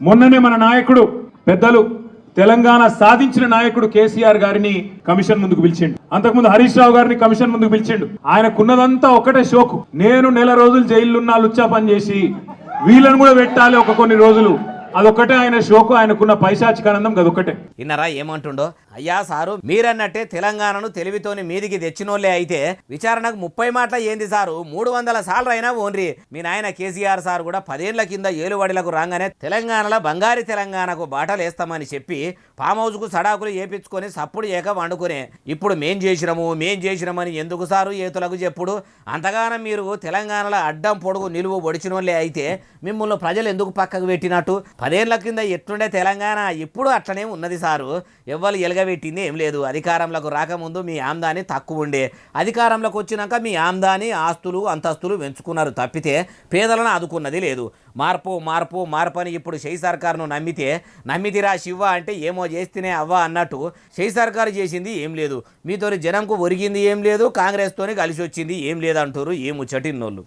మొన్ననే మన నాయకుడు పెద్దలు తెలంగాణ సాధించిన నాయకుడు కేసీఆర్ గారిని కమిషన్ ముందుకు పిలిచిండు. అంతకుముందు హరీష్ రావు గారిని కమిషన్ ముందుకు పిలిచిండు. ఆయనకున్నదంతా ఒకటే షోకు, నేను నెల రోజులు జైలున్నా లుచ్చా పని చేసి వీళ్ళని కూడా పెట్టాలి ఒక కొన్ని రోజులు, అదొక్కటే ఆయన షోకు. ఆయనకున్న పైశాచికానందం అదొక్కటే. ఇన్నరా ఏమంటుండో? అయ్యా సారు, మీరన్నట్టే తెలంగాణను తెలివితోని మీదికి తెచ్చినోళ్లే అయితే విచారణకు 30 మాటల ఏంది సారు, 300 సార్లు అయినా ఓన్రి. మీ నాయన కేసీఆర్ సార్ కూడా 10 ఏళ్ల కింద ఏలువడిలకు రాగానే తెలంగాణలో బంగారు తెలంగాణకు బాటలేస్తామని చెప్పి ఫామ్ హౌస్కు సడాకులు ఏపించుకొని సప్పుడు ఏక వండుకునే ఇప్పుడు మేం చేసినామని ఎందుకు సారు ఏతులకు చెప్పుడు? అంతగానం మీరు తెలంగాణలో అడ్డం పొడుగు నిలువు ఒడిచినోళ్లే అయితే మిమ్మల్ని ప్రజలు ఎందుకు పక్కకు పెట్టినట్టు? 10 ఏళ్ల కింద ఎట్లుండే తెలంగాణ ఇప్పుడు అట్లనే ఉన్నది సారు. ఎవ్వరు ఎలగబెట్టింది ఏం లేదు. అధికారంలోకి రాకముందు మీ ఆమ్దాని తక్కువ ఉండే, అధికారంలోకి వచ్చినాక మీ ఆమ్దాని ఆస్తులు అంతస్తులు పెంచుకున్నారు తప్పితే పేదలను ఆదుకున్నది లేదు. మార్పు అని ఇప్పుడు షై సర్కారును నమ్మితిరా శివ అంటే ఏమో చేస్తేనే అవ్వ అన్నట్టు షై సర్కారు చేసింది ఏం లేదు. మీతోని జనంకు ఒరిగింది ఏం లేదు, కాంగ్రెస్తోని కలిసి వచ్చింది ఏం లేదంటారు. ఏ ముచ్చటిన్నోళ్ళు.